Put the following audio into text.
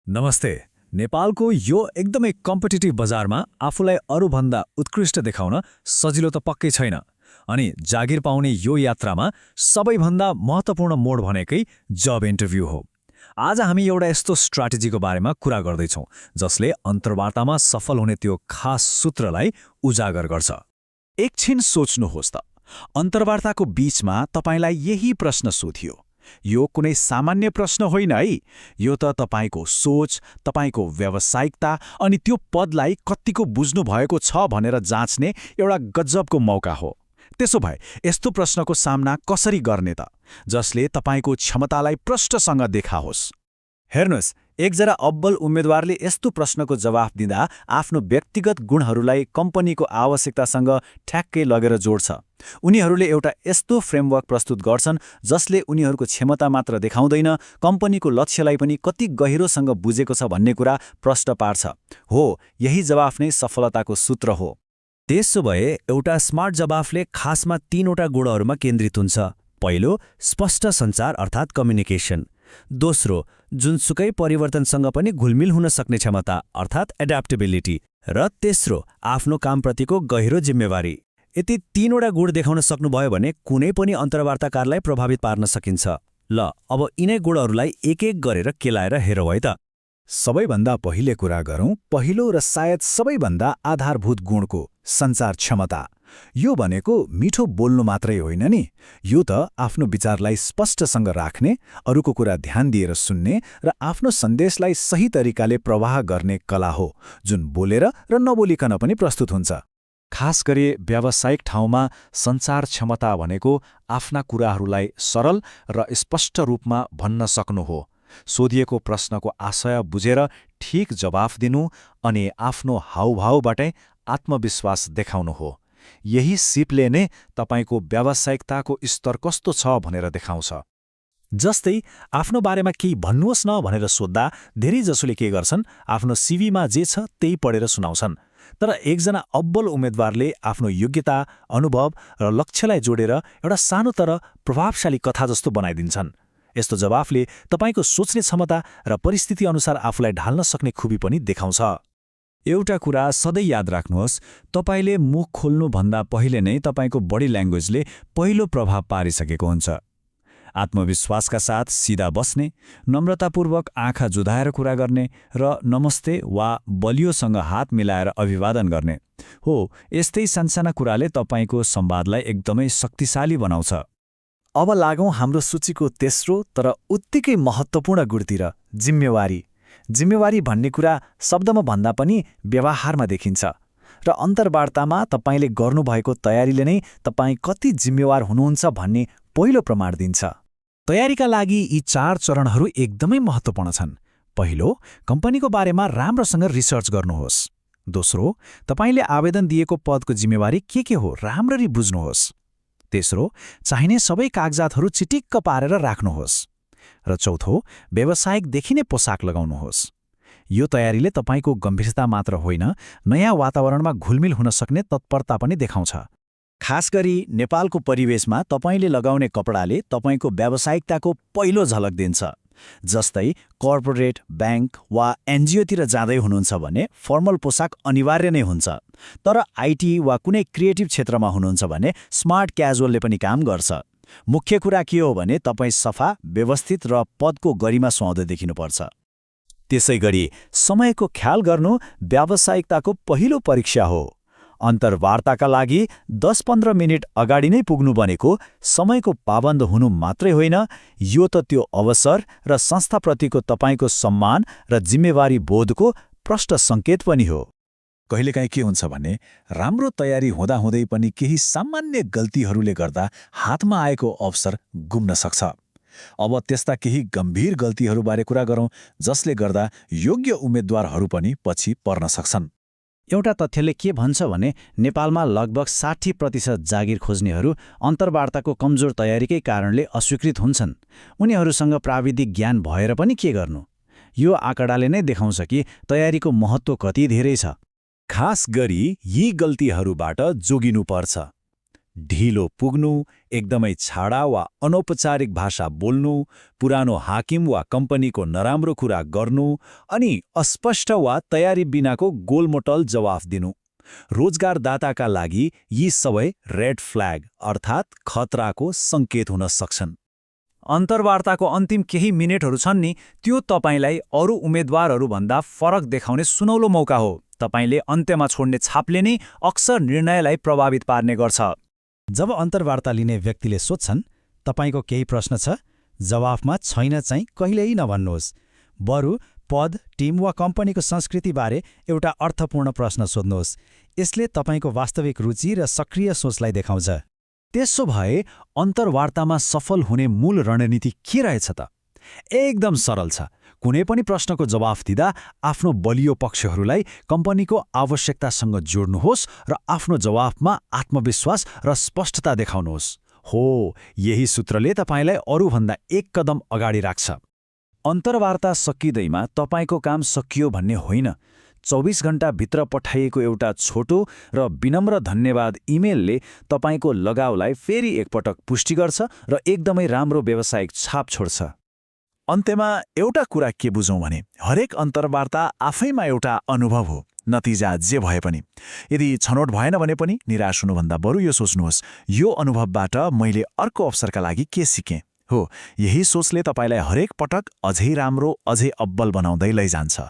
नमस्ते। नेपालको यो एकदमै कम्पिटिटिभ बजारमा आफूलाई अरूभन्दा उत्कृष्ट देखाउन सजिलो त पक्कै छैन। अनि जागिर पाउने यो यात्रामा सबैभन्दा महत्त्वपूर्ण मोड भनेकै जब इन्टरभ्यू हो। आज हामी एउटा यस्तो स्ट्र्याटेजीको बारेमा कुरा गर्दैछौँ जसले अन्तर्वार्तामा सफल हुने त्यो खास सूत्रलाई उजागर गर्छ। एकछिन सोच्नुहोस् त, अन्तर्वार्ताको बीचमा तपाईलाई यही प्रश्न सोधियो। यो कुनै सामान्य प्रश्न होइन है। यो त तपाईको सोच, तपाईको व्यावसायिकता अनि त्यो पदलाई कत्तिको बुझ्नु भएको छ भनेर जाँच्ने एउटा गजबको मौका हो। त्यसो भए यस्तो प्रश्नको सामना कसरी गर्ने त, जसले तपाईको क्षमतालाई प्रष्टसँग देखाओस्? हेर्नुहोस्, एकजना अब्बल उम्मेदवारले यस्तो प्रश्नको जवाफ दिँदा आफ्नो व्यक्तिगत गुणहरूलाई कम्पनीको आवश्यकतासँग ठ्याक्कै लगेर जोड्छ। उनीहरूले एउटा यस्तो फ्रेमवर्क प्रस्तुत गर्छन् जसले उनीहरूको क्षमता मात्र देखाउँदैन, कम्पनीको लक्ष्यलाई पनि कति गहिरोसँग बुझेको छ भन्ने कुरा प्रष्ट पार्छ। हो, यही जवाफ नै सफलताको सूत्र हो। त्यसो भए एउटा स्मार्ट जवाफले खासमा 3वटा गुणहरूमा केन्द्रित हुन्छ। पहिलो, स्पष्ट सञ्चार अर्थात् कम्युनिकेसन। दोस्रो, जुनसुकै परिवर्तनसँग पनि घुलमिल हुन सक्ने क्षमता अर्थात् एडाप्टेबिलिटी। र तेस्रो, आफ्नो कामप्रतिको गहिरो जिम्मेवारी। यति 3वटा गुण देखाउन सक्नुभयो भने कुनै पनि अन्तर्वार्ताकारलाई प्रभावित पार्न सकिन्छ। ल, अब यिनै गुणहरूलाई एक एक गरेर केलाएर हेरौँ है त। सबैभन्दा पहिले कुरा गरौँ पहिलो र सायद सबैभन्दा आधारभूत गुणको, सञ्चार क्षमता। यो भनेको मिठो बोल्नु मात्रै होइन नि, यो त आफ्नो विचारलाई स्पष्टसँग राख्ने, अरूको कुरा ध्यान दिएर सुन्ने र आफ्नो सन्देशलाई सही तरिकाले प्रवाह गर्ने कला हो, जुन बोलेर र नबोलिकन पनि प्रस्तुत हुन्छ। खास गरी व्यावसायिक ठाउँमा सञ्चार क्षमता भनेको आफ्ना कुराहरूलाई सरल र स्पष्ट रूपमा भन्न सक्नु हो। सोधिएको प्रश्नको आशय बुझेर ठिक जवाफ दिनु अनि आफ्नो हाउभाउबाटै आत्मविश्वास देखाउनु हो। यही सिपले नै तपाईको व्यावसायिकताको स्तर कस्तो छ भनेर देखाउँछ। जस्तै आफ्नो बारेमा केही भन्नुहोस् न भनेर सोद्धा धेरैजसोले के गर्छन्, आफ्नो सिभीमा जे छ त्यही पढेर सुनाउँछन्। तर एकजना अब्बल उम्मेदवारले आफ्नो योग्यता, अनुभव र लक्ष्यलाई जोडेर एउटा सानो तर प्रभावशाली कथा जस्तो बनाइदिन्छन्। यस्तो जवाफले तपाईको सोच्ने क्षमता र परिस्थिति अनुसार आफूलाई ढाल्न सक्ने खुबी पनि देखाउँछ। एउटा कुरा सधैँ याद राख्नुहोस्, तपाईले मुख खोल्नुभन्दा पहिले नै तपाईको बडी ल्याङ्ग्वेजले पहिलो प्रभाव पारिसकेको हुन्छ। आत्मविश्वासका साथ सिधा बस्ने, नम्रतापूर्वक आँखा जुधाएर कुरा गर्ने र नमस्ते वा बलियोसँग हात मिलाएर अभिवादन गर्ने हो, यस्तै सानसाना कुराले तपाईको संवादलाई एकदमै शक्तिशाली बनाउँछ। अब लागौँ हाम्रो सूचीको तेस्रो तर उत्तिकै महत्त्वपूर्ण गुणतिर, जिम्मेवारी। जिम्मेवारी भन्ने कुरा शब्दमा भन्दा पनि व्यवहारमा देखिन्छ र अन्तर्वार्तामा तपाईले गर्नुभएको तयारीले नै तपाईँ कति जिम्मेवार हुनुहुन्छ भन्ने पहिलो प्रमाण दिन्छ। तयारीका लागि यी 4 चरणहरू एकदमै महत्त्वपूर्ण छन्। पहिलो, कम्पनीको बारेमा राम्रोसँग रिसर्च गर्नुहोस्। दोस्रो, तपाईले आवेदन दिएको पदको जिम्मेवारी के हो राम्ररी बुझ्नुहोस्। तेस्रो, चाहिने सबै कागजातहरू चिटिक्क पारेर राख्नुहोस्। र चौथो, व्यावसायिक देखिने पोसाक लगाउनुहोस्। यो तयारीले तपाईको गम्भीरता मात्र होइन, नयाँ वातावरणमा घुलमिल हुन सक्ने तत्परता पनि देखाउँछ। खास गरी नेपालको परिवेशमा तपाईले लगाउने कपडाले तपाईको व्यावसायिकताको पहिलो झलक दिन्छ। जस्तै कर्पोरेट, ब्याङ्क वा एनजिओतिर जाँदै हुनुहुन्छ भने फर्मल पोसाक अनिवार्य नै हुन्छ। तर आइटी वा कुनै क्रिएटिभ क्षेत्रमा हुनुहुन्छ भने स्मार्ट क्याजुअलले पनि काम गर्छ। मुख्य कुरा के हो भने तपाईँ सफा, व्यवस्थित र पदको गरिमा सुहाउँदै देखिनुपर्छ। त्यसैगरी समयको ख्याल गर्नु व्यावसायिकताको पहिलो परीक्षा हो। अन्तर्वार्ताका लागि 10-15 मिनेट अगाडि नै पुग्नु भनेको समयको पाबन्द हुनु मात्रै होइन, यो त त्यो अवसर र संस्थाप्रतिको तपाईको सम्मान र जिम्मेवारी बोधको प्रष्ट सङ्केत पनि हो। कहिलेकाहीँ के हुन्छ भने राम्रो तयारी हुँदाहुँदै पनि केही सामान्य गल्तीहरूले गर्दा हातमा आएको अवसर गुम्न सक्छ। अब त्यस्ता केही गम्भीर गल्तीहरूबारे कुरा गरौँ जसले गर्दा योग्य उम्मेद्वारहरू पनि पछि पर्न सक्छन्। एउटा तथ्यले के भन्छ भने नेपालमा लगभग 60% जागिर खोज्नेहरू अन्तर्वार्ताको कमजोर तयारीकै कारणले अस्वीकृत हुन्छन्। उनीहरूसँग प्राविधिक ज्ञान भएर पनि के गर्नु? यो आँकडाले नै देखाउँछ कि तयारीको महत्त्व कति धेरै छ। खास गरी यी गल्तीहरूबाट जोगिनुपर्छ। ढिलो पुग्नु, एकदमै छाडा वा अनौपचारिक भाषा बोल्नु, पुरानो हाकिम वा कम्पनीको नराम्रो कुरा गर्नु, अनि अस्पष्ट वा तयारी बिनाको गोलमोटल जवाफ दिनु। रोजगारदाताका लागि यी सबै रेड फ्ल्याग अर्थात् खतराको सङ्केत हुन सक्छन्। अन्तर्वार्ताको अन्तिम केही मिनेटहरू छन् नि, त्यो तपाईँलाई अरू उम्मेद्वारहरूभन्दा फरक देखाउने सुनौलो मौका हो। तपाईँले अन्त्यमा छोड्ने छापले नै अक्सर निर्णयलाई प्रभावित पार्ने गर्छ। जब अन्तर्वार्ता लिने व्यक्तिले सोध्छन्, तपाईँको केही प्रश्न छ, जवाफमा छैन चाहिँ कहिल्यै नभन्नुहोस्। बरु पद, टिम वा कम्पनीको संस्कृतिबारे एउटा अर्थपूर्ण प्रश्न सोध्नुहोस्। यसले तपाईँको वास्तविक रुचि र सक्रिय सोचलाई देखाउँछ। त्यसो भए अन्तर्वार्तामा सफल हुने मूल रणनीति के रहेछ त? एकदम सरल छ। कुनै पनि प्रश्नको जवाफ दिँदा आफ्नो बलियो पक्षहरूलाई कम्पनीको आवश्यकतासँग जोड्नुहोस् र आफ्नो जवाफमा आत्मविश्वास र स्पष्टता देखाउनुहोस्। हो, यही सूत्रले तपाईँलाई अरूभन्दा एक कदम अगाडि राख्छ। अन्तर्वार्ता सकिँदैमा तपाईँको काम सकियो भन्ने होइन। 24 घण्टाभित्र पठाइएको एउटा छोटो र विनम्र धन्यवाद इमेलले तपाईँको लगावलाई फेरि एकपटक पुष्टि गर्छ र एकदमै राम्रो व्यावसायिक छाप छोड्छ। अन्त्यमा एउटा कुरा के बुझौँ भने, हरेक अन्तर्वार्ता आफैमा एउटा अनुभव हो, नतिजा जे भए पनि। यदि छनौट भएन भने पनि निराश हुनुभन्दा बरु यो सोच्नुहोस्, यो अनुभवबाट मैले अर्को अवसरका लागि के सिकेँ। हो, यही सोचले तपाईँलाई हरेक पटक अझै राम्रो, अझै अब्बल बनाउँदै लैजान्छ।